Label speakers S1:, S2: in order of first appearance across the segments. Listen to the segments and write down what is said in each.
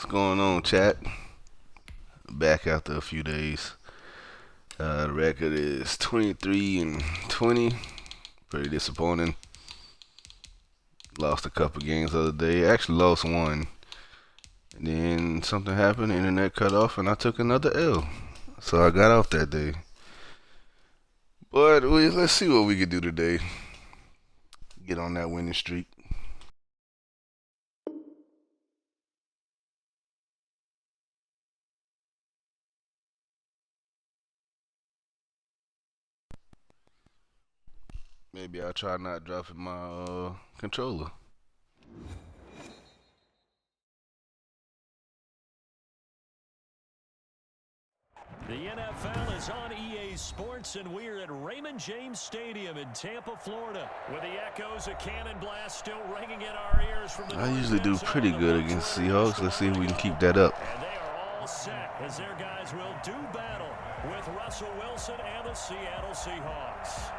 S1: What's going on, chat? Back after a few days. The record is 23-20. Pretty disappointing. Lost a couple games the other day. Actually lost one. And then something happened, the internet cut off, and I took another L. So I got off that day. But let's see what we can do today. Get on that winning streak. Maybe I'll try not dropping my controller.
S2: The NFL is on EA Sports, and we're at Raymond James Stadium in Tampa, Florida, with the echoes of Cannon Blast still ringing in our ears from the
S1: I usually do pretty good against Seahawks. Let's see if we can keep that up.
S2: And they are all set as their guys will do battle with Russell Wilson and the Seattle Seahawks.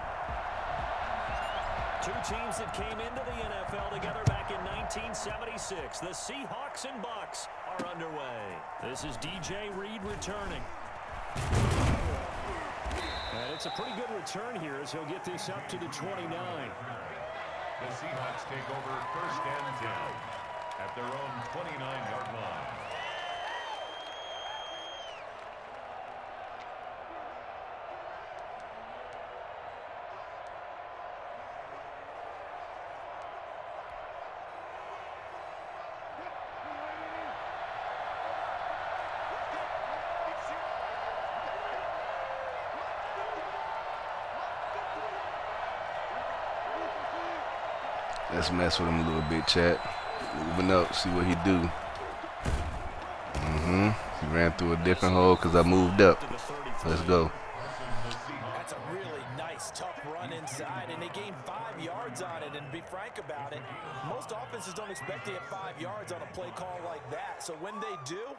S2: Two teams that came into the NFL together back in 1976. The Seahawks and Bucks are underway. This is DJ Reed returning. And it's a pretty good return here as he'll get this up to the 29.
S3: The Seahawks take over first and 10 at their own 29-yard line.
S1: Let's mess with him a little bit, chat. Moving up, see what he do. He ran through a different hole because I moved up. Let's go.
S4: That's a really nice, tough run inside, and they gained 5 yards on it. And to be frank about it, most offenses don't expect to get 5 yards on a play call like that. So when they do,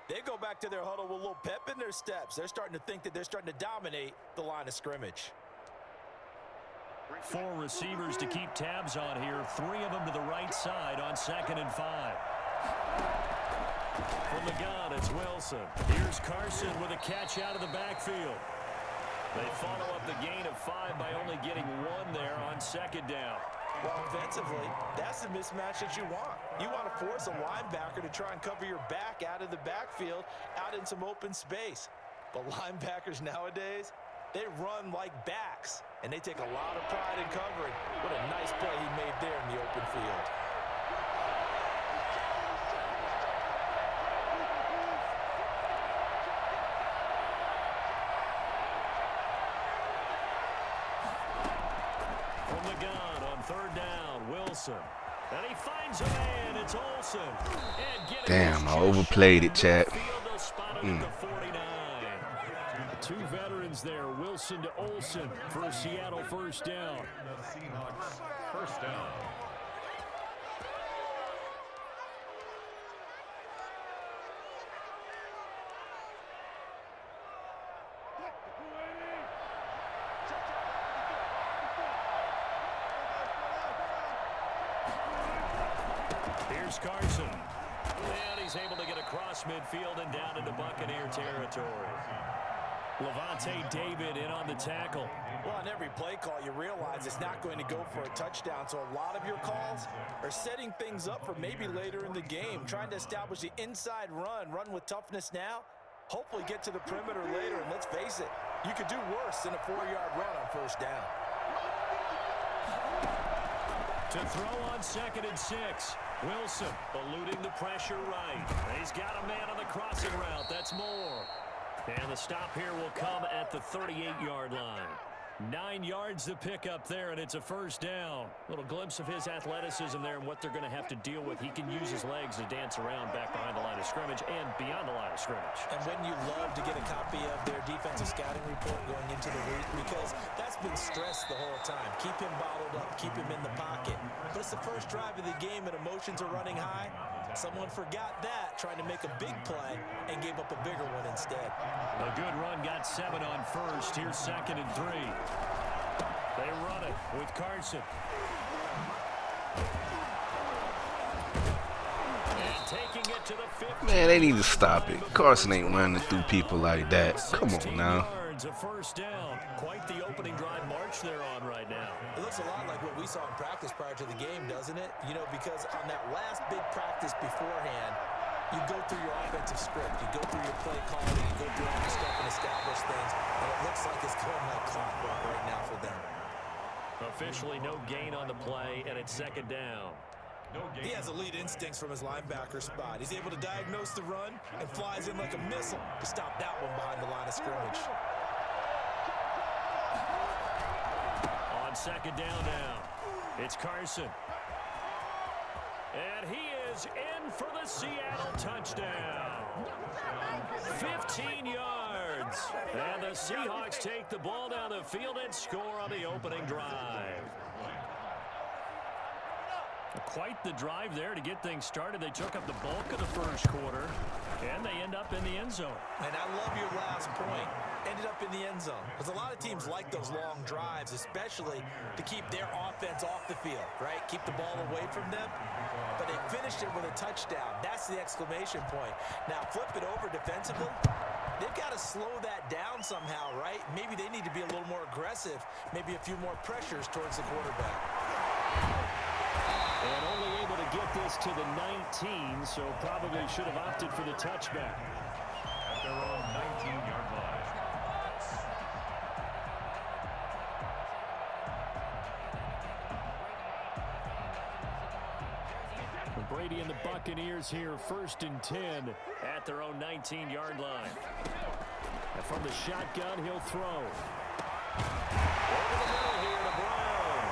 S4: they go back to their huddle with a little pep in their steps. They're starting to think that they're starting to dominate the line of scrimmage.
S2: 4 receivers to keep tabs on here. 3 of them to the right side on 2nd and 5. From the gun, it's Wilson. Here's Carson with a catch out of the backfield. They follow up the gain of 5 by only getting 1 there on 2nd down.
S4: Well, offensively, that's the mismatch that you want. You want to force a linebacker to try and cover your back out of the backfield, out in some open space. But linebackers nowadays, they run like backs, and they take a lot of pride in covering. What a nice play he made there in the open field.
S2: From the gun on 3rd down, Wilson. And he finds a man. It's Olsen. And
S1: Damn, I overplayed it, chat.
S2: Two veterans there, Wilson to Olsen for a Seattle first down.
S3: The Seahawks first down.
S2: Here's Carson. And he's able to get across midfield and down into Buccaneer territory. Levante David in on the tackle.
S4: Well, on every play call, you realize it's not going to go for a touchdown. So a lot of your calls are setting things up for maybe later in the game, trying to establish the inside run with toughness now, hopefully get to the perimeter later. And let's face it, you could do worse than a 4-yard run on first down.
S2: To throw on 2nd and 6. Wilson eluding the pressure right. He's got a man on the crossing route. That's Moore. And the stop here will come at the 38-yard line. 9 yards to pick up there, and it's a first down. Little glimpse of his athleticism there and what they're going to have to deal with. He can use his legs to dance around back behind the line of scrimmage and beyond the line of scrimmage.
S4: And when you love to get a copy of their defensive scouting report going into the week, because that's been stressed the whole time. Keep him bottled up, keep him in the pocket. But it's the first drive of the game and emotions are running high. Someone forgot that, trying to make a big play, and gave up a bigger one instead.
S2: A good run, got 7 on first. Here's 2nd and 3. They run it with Carson. And taking it to the 15.
S1: Man, they need to stop it. Carson ain't running through people like that. Come on
S2: 16
S1: now.
S2: yards, a first down. Quite the opening drive march they're on right now.
S4: It looks a lot like what we saw in practice prior to the game, doesn't it? You know, because on that last big practice beforehand, you go through your offensive script, you go through your play calling, you go through all your stuff and establish things, and it looks like it's going like clockwork right now for them.
S2: Officially no gain on the play, and it's second down.
S4: He has elite instincts from his linebacker spot. He's able to diagnose the run and flies in like a missile to stop that one behind the line of scrimmage.
S2: On second down now, it's Carson. And he is in for the Seattle touchdown. 15 yards. And the Seahawks take the ball down the field and score on the opening drive. Quite the drive there to get things started. They took up the bulk of the first quarter, and they end up in the end zone.
S4: And I love your last point. Ended up in the end zone. Because a lot of teams like those long drives, especially to keep their offense off the field, right? Keep the ball away from them. But they finished it with a touchdown. That's the exclamation point. Now, flip it over defensively. They've got to slow that down somehow, right? Maybe they need to be a little more aggressive. Maybe a few more pressures towards the quarterback.
S2: And only able to get this to the 19, so probably should have opted for the touchback.
S3: At their own 19-yard line.
S2: Brady and the Buccaneers here, 1st and 10 at their own 19-yard line. And from the shotgun, he'll throw. Over the middle here to Brown.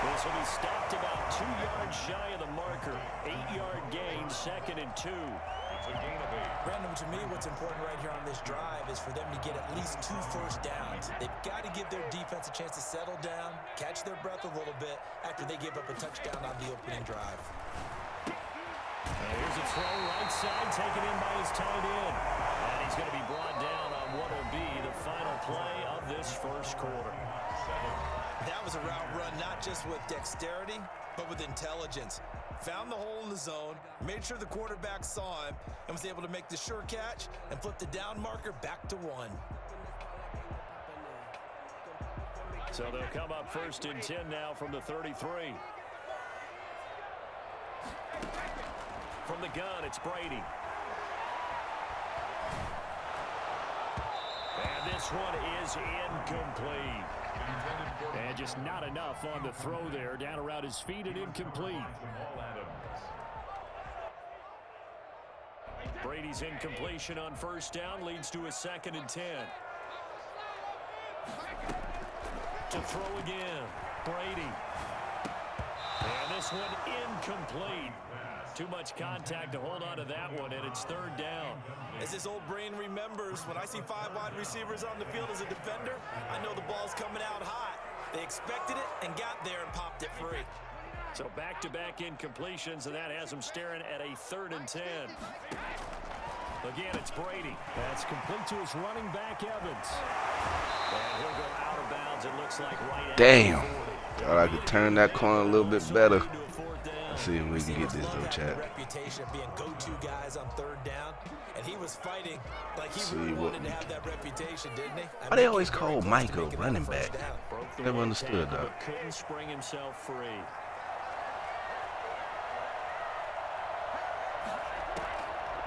S2: This will be stopped about 2 yards shy of the marker. 8-yard gain, 2nd and 2.
S3: It's a gain of 8.
S4: Brandon, to me, what's important right here on this drive is for them to get at least 2 first downs. They've got to give their defense a chance to settle down, catch their breath a little bit after they give up a touchdown on the opening drive.
S2: Here's a throw right side, taken in by his tight end. And he's going to be brought down on what will be the final play of this first quarter.
S4: That was a route run not just with dexterity, but with intelligence. Found the hole in the zone, made sure the quarterback saw him, and was able to make the sure catch and flip the down marker back to 1.
S2: So they'll come up 1st and 10 now from the 33. From the gun, it's Brady. And this one is incomplete. And just not enough on the throw there. Down around his feet and incomplete. Brady's incompletion on 1st down leads to a 2nd and 10. To throw again, Brady. And this one incomplete. Too much contact to hold on to that one, and it's 3rd down.
S4: As his old brain remembers, when I see 5 wide receivers on the field as a defender, I know the ball's coming out hot. They expected it and got there and popped it free.
S2: So back-to-back incompletions, and that has him staring at a 3rd and 10. Again, it's Brady. That's complete to his running back, Evans. And he'll go out of bounds, it looks like right at
S1: Damn.
S2: 40.
S1: Thought I could turn that corner a little bit better. Let's see if we can get this though, chat.
S4: Reputation of being go-to guys on 3rd down, and he was fighting like he
S1: See
S4: really
S1: what-
S4: wanted to have that reputation, didn't he?
S1: Why they always call Michael running back?
S2: Broke the
S1: Never
S2: one
S1: understood
S2: tackle,
S1: that.
S2: but couldn't spring himself free.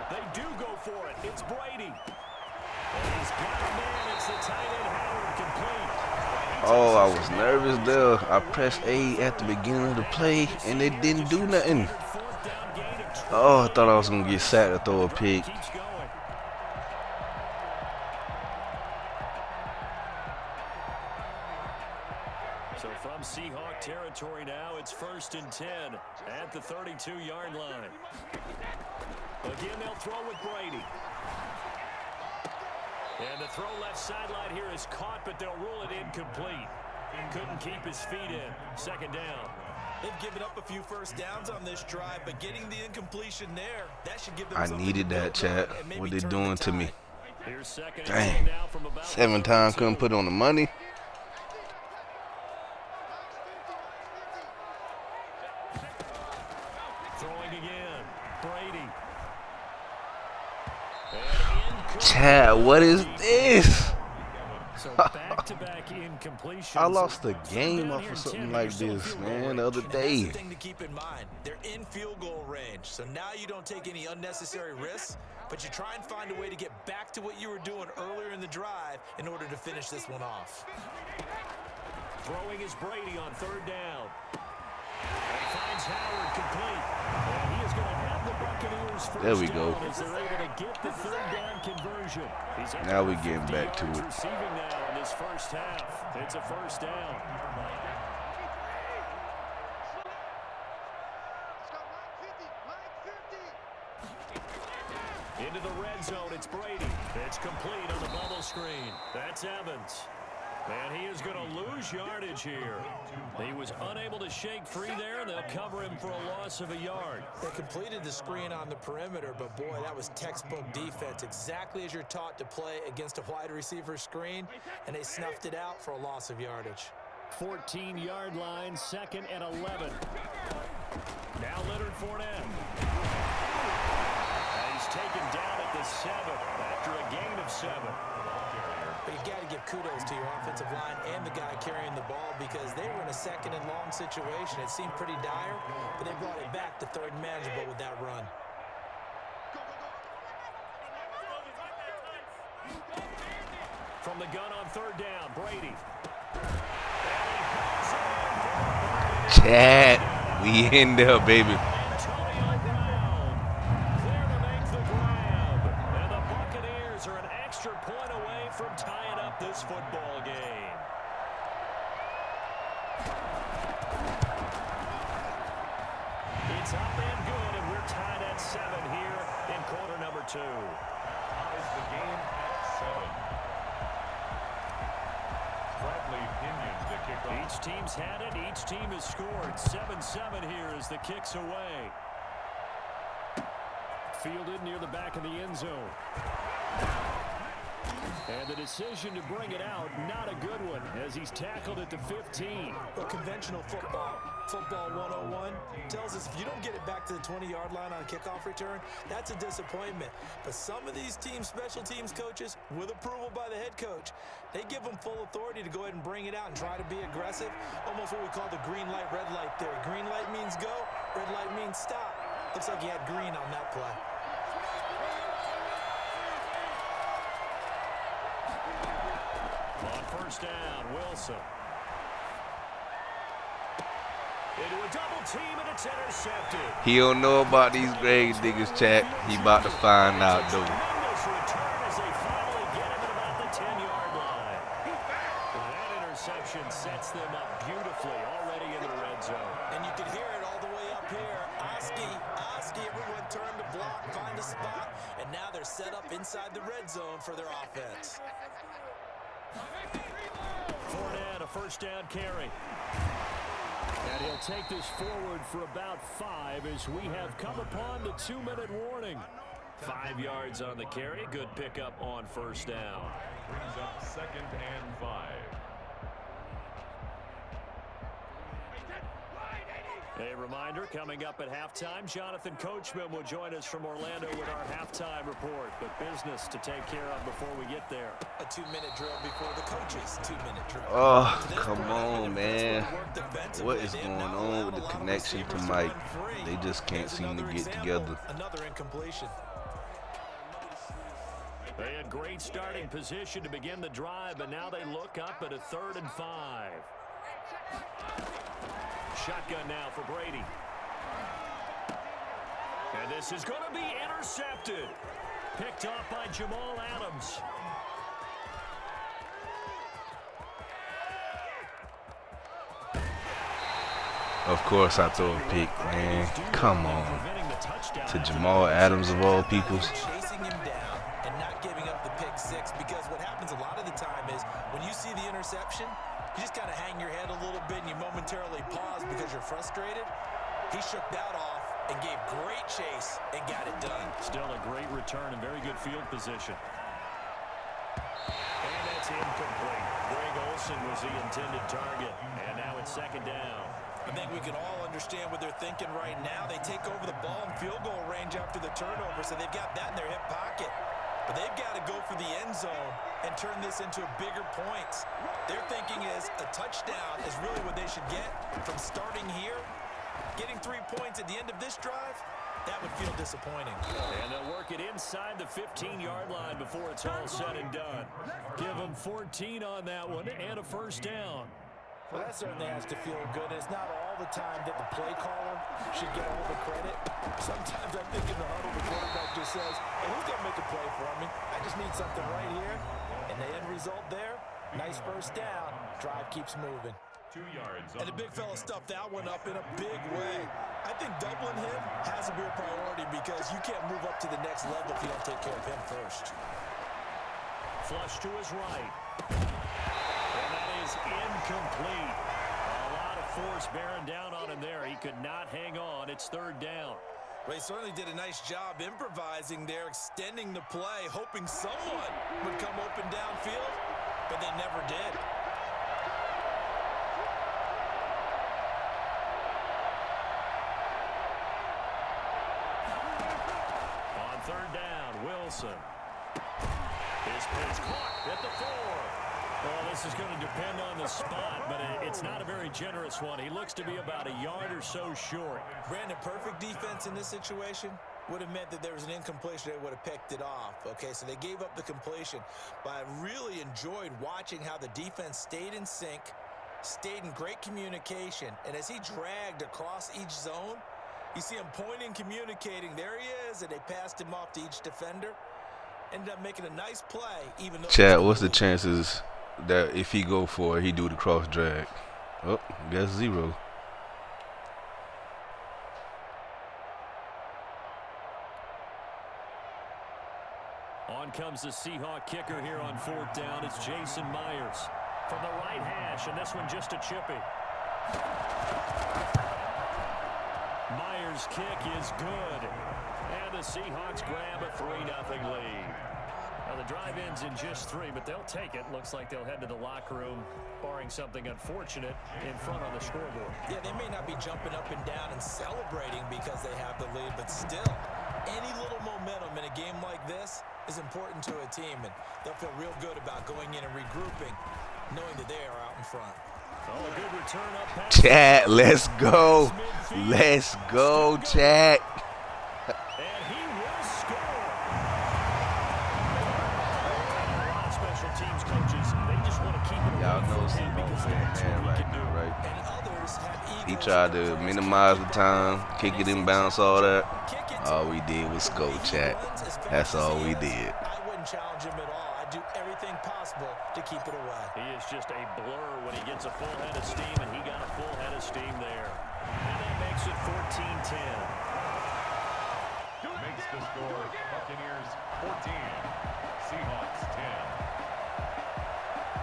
S2: They do go for it. It's Brady. And he's got a man. It's the tight end Howard complete.
S1: Oh, I was nervous there. I pressed A at the beginning of the play, and it didn't do nothing. Oh, I thought I was going to get sacked or throw a pick.
S2: Keeps going. So from Seahawk territory now, it's 1st and 10 at the 32-yard line. Again, they'll throw with Brady. And the throw left sideline here is caught, but they'll rule it incomplete. Couldn't keep his feet in. 2nd down.
S4: They've given up a few first downs on this drive, but getting the incompletion there, that should give them
S1: I
S4: something
S1: needed
S4: to
S1: that,
S4: build on
S1: chat.
S4: and maybe
S1: What they
S4: turn the
S1: doing to me.
S4: tide.
S2: Here's 2nd and 10
S1: Dang.
S2: now from about
S1: 7 times couldn't
S2: 32.
S1: put on the money.
S2: Throwing again. Brady.
S1: Chad, what is this?
S2: So back-to-back incompletions.
S1: I lost the
S2: Third
S1: game
S2: down
S1: off
S2: here
S1: of
S2: and
S1: something
S2: 10,
S1: like
S2: you're still in
S1: this,
S2: field goal
S1: man, the
S2: range.
S1: other
S4: And
S1: day.
S4: that's the thing to keep in mind. They're in field goal range, so now you don't take any unnecessary risks, but you try and find a way to get back to what you were doing earlier in the drive in order to finish this one off.
S2: Throwing is Brady on third down. And finds Howard complete. And he is going to have the Buccaneers first
S1: There we go.
S2: down as they're able to get the third down conversion. He's up
S1: Now
S2: to
S1: we getting
S2: 50
S1: back to
S2: yards
S1: it.
S2: receiving now in this first half. It's a first down. Into the red zone, it's Brady. It's complete on the bubble screen. That's Evans. And he is going to lose yardage here. He was unable to shake free there, and they'll cover him for a loss of a yard.
S4: They completed the screen on the perimeter, but boy, that was textbook defense, exactly as you're taught to play against a wide receiver screen, and they snuffed it out for a loss of yardage.
S2: 14-yard line, 2nd and 11. Now Leonard Fournette. And he's taken down at the 7 after a gain of 7.
S4: But you got to give kudos to your offensive line and the guy carrying the ball because they were in a 2nd and long situation. It seemed pretty dire, but they brought it back to 3rd and manageable with that run.
S2: From the gun on 3rd down, Brady.
S1: Chad, we in there, baby.
S2: Antonio Brown there to make the grab. And the Buccaneers are an extra point away from tying up this football game. It's up and good, and we're tied at 7 here in quarter number 2.
S3: Ties the game at 7. Bradley Pinion to kick off.
S2: Each team's had it. Each team has scored. 7-7 here as the kick's away. Fielded near the back of the end zone. And the decision to bring it out, not a good one, as he's tackled at the 15.
S4: But conventional football 101, tells us if you don't get it back to the 20-yard line on a kickoff return, that's a disappointment. But some of these team special teams coaches, with approval by the head coach, they give them full authority to go ahead and bring it out and try to be aggressive, almost what we call the green light, red light theory. Green light means go, red light means stop. Looks like he had green on that play.
S2: On first down, Wilson. Into a double team, and it's intercepted.
S1: He don't know about these grade diggers, Chad. He about to find out, though.
S2: Tremendous return as they finally get him at about the 10-yard line. That interception sets them up beautifully already into the red zone.
S4: And you can hear it all the way up here. Oski, everyone turned to block, find a spot, and now they're set up inside the red zone for their offense.
S2: Fournette, a first down carry. And he'll take this forward for about 5 as we have come upon the 2-minute warning. 5 yards on the carry. Good pickup on first down.
S3: Brings up 2nd and 5.
S2: A reminder, coming up at halftime, Jonathan Coachman will join us from Orlando with our halftime report. But business to take care of before we get there.
S4: A 2-minute drill before the coach's 2-minute drill.
S1: Oh, come on, man. What is going on with the connection to Mike? They just can't seem to get together.
S4: Another incompletion.
S2: They had great starting position to begin the drive, but now they look up at a 3rd and 5. Shotgun now for Brady. And this is going to be intercepted. Picked off by Jamal Adams.
S1: Of course I throw a pick, man. Come on. To Jamal Adams of all peoples.
S4: Chasing him down and not giving up the pick 6, because what happens a lot of the time is when you see the interception, you just kind of hang your head a little bit and you momentarily pause because you're frustrated. He shook that off and gave great chase and got it done.
S2: Still a great return and very good field position. And that's incomplete. Greg Olsen was the intended target. And now it's 2nd down.
S4: I think we can all understand what they're thinking right now. They take over the ball in field goal range after the turnover, so they've got that in their hip pocket. but they've got to go for the end zone and turn this into bigger points. Their thinking is a touchdown is really what they should get from starting here. Getting 3 points at the end of this drive, that would feel disappointing.
S2: And they'll work it inside the 15-yard line before it's all said and done. Give them 14 on that one and a first down.
S4: Well, that certainly has to feel good. It's not all the time that the play caller should get all the credit. Sometimes I think in the huddle, the quarterback just says, hey, who's going to make a play for me? I just need something right here. And the end result there, nice first down. Drive keeps moving.
S3: 2 yards.
S4: And the big fella stuffed that one up in a big way. I think doubling him has to be a priority because you can't move up to the next level if you don't take care of him first.
S2: Flush to his right. And that is incomplete. A lot of force bearing down on him there. He could not hang on. It's third down.
S4: Well, he certainly did a nice job improvising there, extending the play, hoping someone would come open downfield, but they never did.
S2: On third down, Wilson. His pitch caught at the 4. Well, this is going to depend on the spot, but it's not a very generous one. He looks to be about a yard or so short.
S4: Brandon, perfect defense in this situation would have meant that there was an incompletion. They would have picked it off. Okay, so they gave up the completion. But I really enjoyed watching how the defense stayed in sync, stayed in great communication. And as he dragged across each zone, you see him pointing, communicating. There he is, and they passed him off to each defender. Ended up making a nice play, even though...
S1: Chad, what's the chances that if he go for it, he do the cross drag? Oh, guess 0.
S2: On comes the Seahawk kicker here on fourth down. It's Jason Myers from the right hash, and this one just a chippy. Myers' kick is good. And the Seahawks grab a 3-0 lead. Now the drive ends in just 3, but they'll take it. Looks like they'll head to the locker room, barring something unfortunate in front on the scoreboard.
S4: Yeah, they may not be jumping up and down and celebrating because they have the lead, but still, any little momentum in a game like this is important to a team, and they'll feel real good about going in and regrouping, knowing that they are out in front.
S2: Oh, a good return up pass.
S1: Chad, let's go. Let's go, Chad.
S2: And he will score. A lot of special teams coaches, they just want to keep it
S1: Y'all
S2: away
S1: know
S2: from him because that's what he can do.
S1: right?
S4: And others have
S1: He
S4: egos
S1: tried
S4: that
S1: to
S4: goes
S1: minimize the
S4: beyond.
S1: time, kick it in bounce, all that.
S4: Kick it
S1: All we did was go, Chad. That's all we did.
S4: I wouldn't challenge him at all. I'd do everything possible to keep it away.
S2: He is just a blur when he gets a full head of steam, and he got a full head of steam there. And that makes it 14-10.
S3: Makes the score Buccaneers 14, Seahawks 10.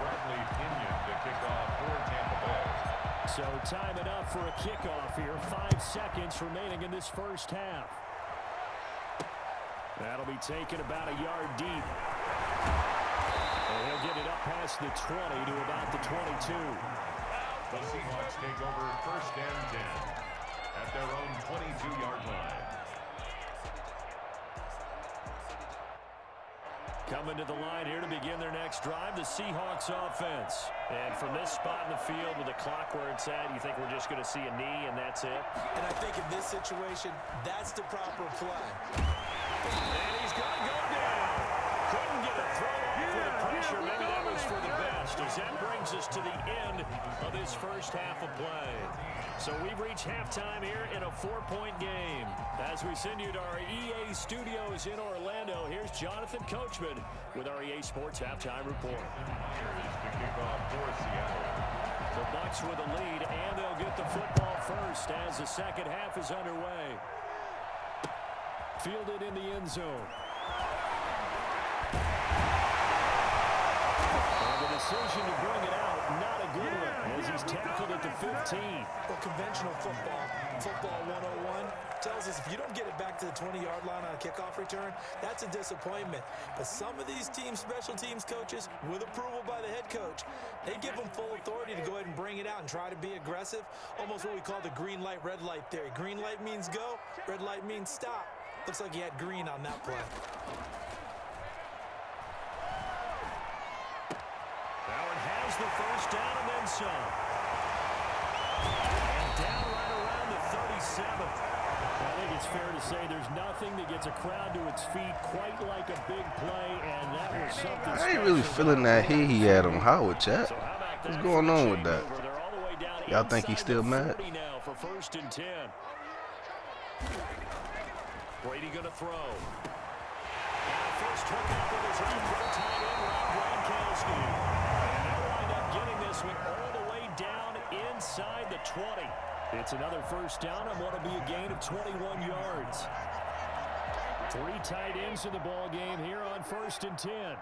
S3: Bradley Pinion to kick off for Tampa Bay.
S2: So time enough for a kickoff here. 5 seconds remaining in this first half. That'll be taken about a yard deep. And he'll get it up past the 20 to about the 22.
S3: The Seahawks take over first and 10 at their own 22-yard line.
S2: Coming to the line here to begin their next drive, the Seahawks offense. And from this spot in the field with the clock where it's at, you think we're just going to see a knee and that's it?
S4: And I think in this situation, that's the proper play.
S2: And he's going to go down. Couldn't get a throw off with the pressure. Maybe that was for the best, as that brings us to the end of this first half of play. So we've reached halftime here in a 4-point game. As we send you to our EA studios in Orlando, here's Jonathan Coachman with our EA Sports Halftime Report.
S3: To kick off for Seattle.
S2: The Bucs with a lead, and they'll get the football first as the second half is underway. Fielded in the end zone. And the decision to bring it out, not a good one, as he's tackled at the 15.
S4: Well, conventional football 101, tells us if you don't get it back to the 20-yard line on a kickoff return, that's a disappointment. But some of these teams, special teams coaches, with approval by the head coach, they give them full authority to go ahead and bring it out and try to be aggressive, almost what we call the green light, red light theory. Green light means go, red light means stop. Looks like he had green on that play.
S2: Howard has the first down and then some. And down right around the 37th. I think it's fair to say there's nothing that gets a crowd to its feet quite like a big play, and that was something
S1: I ain't really feeling that hit he had on Howard, chat.
S2: So how about
S1: What's
S2: that
S1: going
S2: for a
S1: on with that?
S2: changeover? They're all the way down
S1: Y'all think he's
S2: inside
S1: still
S2: the
S1: mad?
S2: 40 now for 1st and 10. Brady gonna throw. First hook up with his own tight end, Rob Gronkowski. And they'll wind up getting this one all the way down inside the 20. It's another first down and what will be a gain of 21 yards. 3 tight ends in the ball game here on 1st and 10.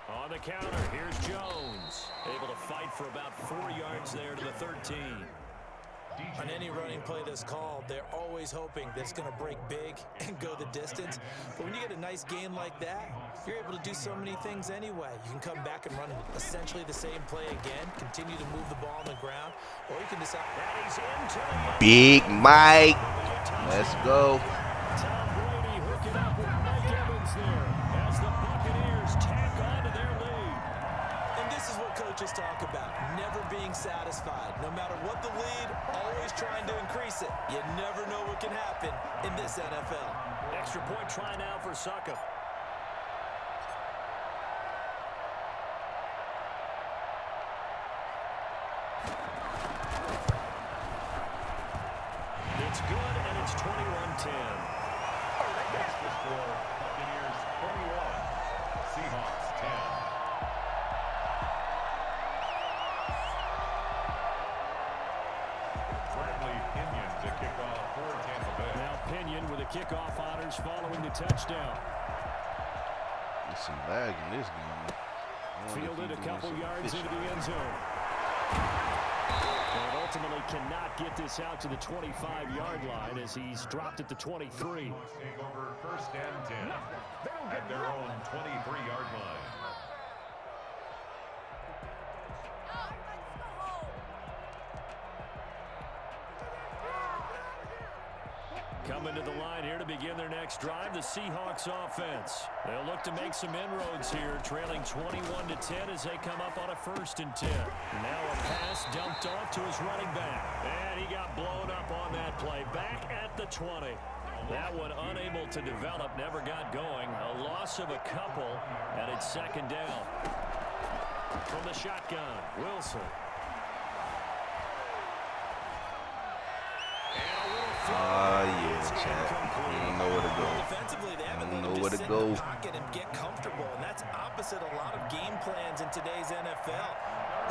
S2: On the counter, here's Jones. Able to fight for about 4 yards there to the 13.
S4: On any running play that's called, they're always hoping that it's going to break big and go the distance. But when you get a nice gain like that, you're able to do so many things anyway. You can come back and run essentially the same play again, continue to move the ball on the ground, or you can decide.
S1: Big Mike. Let's go.
S2: Tom Brady hooking up with Mike Evans there as the Buccaneers tack on to their lead.
S4: And this is what coaches talk about, never being satisfied. No matter what the lead, always trying to increase it. You never know what can happen in this NFL.
S2: Extra point try now for Suckup. It's good, and it's 21-10.
S3: That's the score. Buccaneers 21, Seahawks 10. Bradley Pinion to kick off for Tampa Bay.
S2: Now Pinion with the kickoff honors following the touchdown.
S1: There's some lag in this game.
S2: Fielded a couple yards into the end zone. And ultimately cannot get this out to the 25-yard line as he's dropped at the 23.
S3: Take over 1st and 10 at their own 23-yard line.
S2: Coming to the line here to begin their next drive, the Seahawks offense. They'll look to make some inroads here, trailing 21-10 as they come up on a 1st and 10. Now a pass dumped off to his running back. And he got blown up on that play. Back at the 20. That one unable to develop, never got going. A loss of a couple, and it's 2nd down. From the shotgun, Wilson.
S1: Yeah, chat. You don't know where to go.
S4: Defensively, they haven't
S1: don't
S4: let
S1: know
S4: him
S1: where
S4: just
S1: to
S4: sit in
S1: go.
S4: the pocket and get comfortable, and that's opposite a lot of game plans in today's NFL.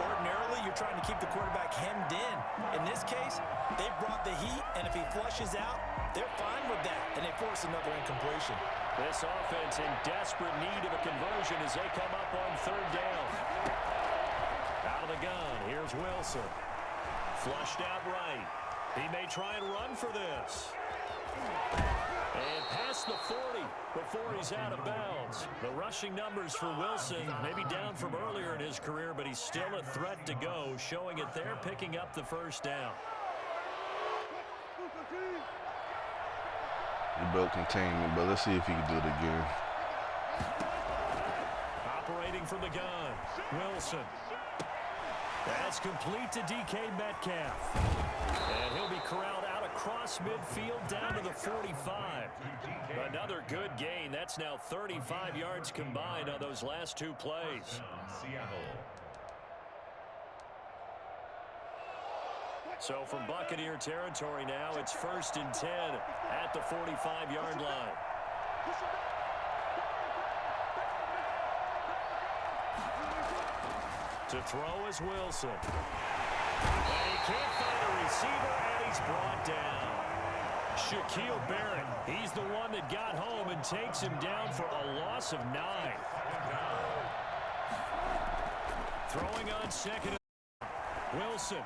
S4: Ordinarily, you're trying to keep the quarterback hemmed in. In this case, they brought the heat, and if he flushes out, they're fine with that, and they force another incompletion.
S2: This offense in desperate need of a conversion as they come up on 3rd down. Out of the gun, here's Wilson. Flushed out right. He may try and run for this. And past the 40 before he's out of bounds. The rushing numbers for Wilson maybe down from earlier in his career, but he's still a threat to go, showing it there, picking up the 1st down.
S1: He broke containment, but let's see if he can do it again.
S2: Operating from the gun, Wilson. That's complete to DK Metcalf. And he'll be corralled out across midfield down to the 45. Another good gain. That's now 35 yards combined on those last 2 plays.
S3: Seattle.
S2: So from Buccaneer territory now, it's 1st and 10 at the 45-yard line. To throw is Wilson. And he can't find a receiver, and he's brought down. Shaquille Barrett, he's the one that got home and takes him down for a loss of 9. Throwing on 2nd. Wilson.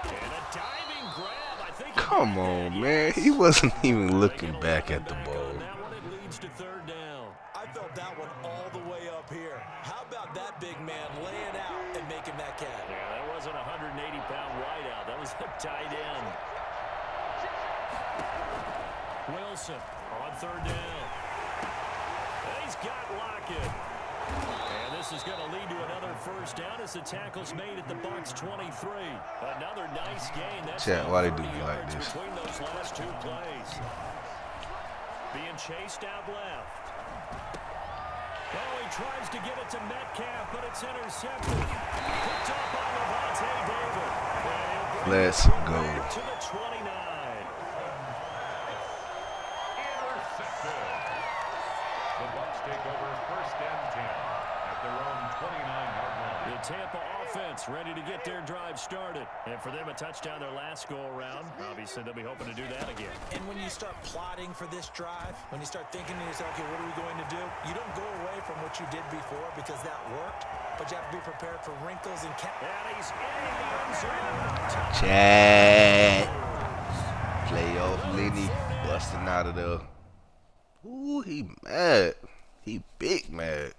S2: And a diving grab. I think.
S1: Come on, man. He wasn't even looking back at the ball.
S2: That one, it leads to 3rd down.
S4: I felt that one all the way up here. How about that big man laying out and making that catch?
S2: Yeah, that wasn't a 180-pound wideout. That was a tight end. Wilson on third down. And he's got Lockett. And this is going to lead to another first down as the tackle's made at the Bucs 23. Another nice gain. That's
S1: Chat, why they do
S2: 30
S1: me like
S2: yards
S1: this?
S2: between those last two plays. Being chased out left. Oh, he tries to get it to Metcalf, but it's intercepted. Picked up by Levante David.
S1: Let's go.
S2: To the 29.
S3: Intercepted. The Bucs take over first and 10 at their own 29-yard line.
S2: The Tampa offense ready to get their drive started. And for them, a touchdown their last go-around. Obviously, they'll be hoping to do that again.
S4: And when you start plotting for this drive, when you start thinking to yourself, okay, what are we going to do? You don't go away from what you did before because that worked, but you have to be prepared for wrinkles and
S2: And he's in the end zone.
S1: Chat. Playoff Lenny busting out of there. Ooh, he mad. He big mad.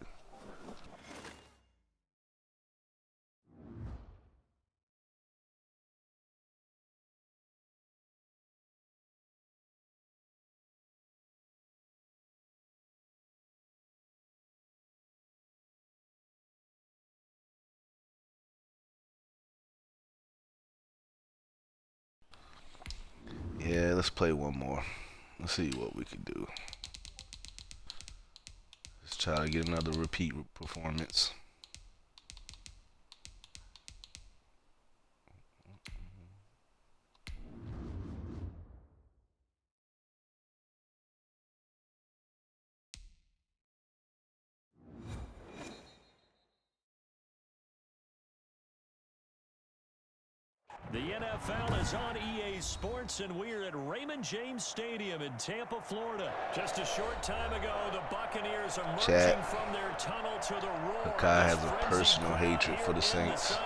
S1: Yeah, let's play one more. Let's see what we can do. Let's try to get another repeat performance.
S2: The NFL is on EA Sports, and we're at Raymond James Stadium in Tampa, Florida. Just a short time ago, the Buccaneers emerging from their tunnel to the roar.
S1: Kai has a personal hatred for the Saints.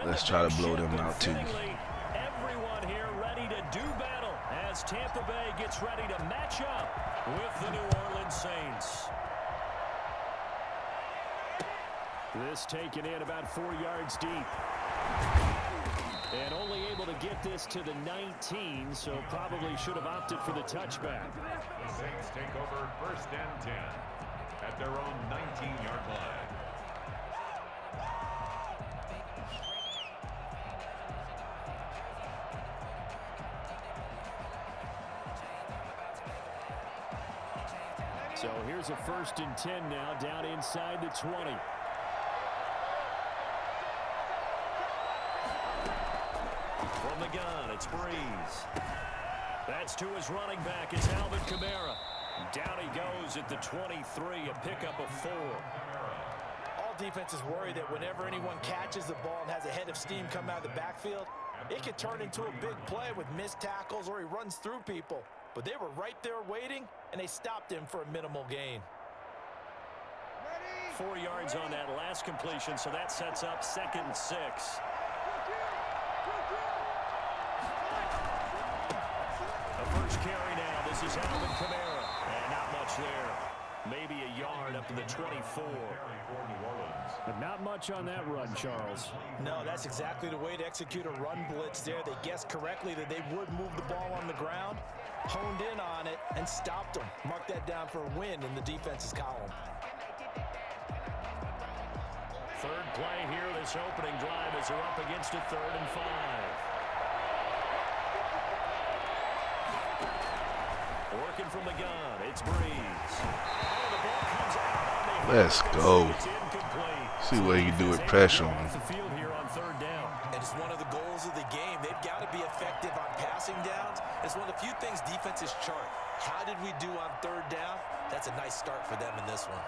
S1: Let's try to blow them out too.
S2: Everyone here ready to do battle as Tampa Bay gets ready to match up with the New Orleans Saints. This taken in about 4 yards deep. And only able to get this to the 19, so probably should have opted for the touchback.
S3: The Saints take over first and 10 at their own 19-yard line.
S2: So here's a first and 10 now, down inside the 20. From the gun, it's Breeze. That's to his running back. It's Alvin Kamara. Down he goes at the 23, a pickup of 4.
S4: All defenses worry that whenever anyone catches the ball and has a head of steam come out of the backfield, it could turn into a big play with missed tackles or he runs through people. But they were right there waiting, and they stopped him for a minimal gain.
S2: 4 yards on that last completion, so that sets up 2nd and 6. The first carry now. This is Alvin Kamara. And not much there. Maybe a yard up to the 24. But not much on that run, Charles.
S4: No, that's exactly the way to execute a run blitz there. They guessed correctly that they would move the ball on the ground, honed in on it, and stopped them. Mark that down for a win in the defense's column.
S2: Third play here, this opening drive as they're up against a 3rd and 5. Working from the gun, it's Breeze. Oh, the ball comes out.
S1: Let's go.
S2: It's incomplete.
S1: See what you can do with pressure on
S2: Off
S1: him.
S2: the field here on 3rd down.
S4: And it's one of the goals of the game. They've got to be effective on passing downs. It's one of the few things defenses chart. How did we do on 3rd down? That's a nice start for them in this one.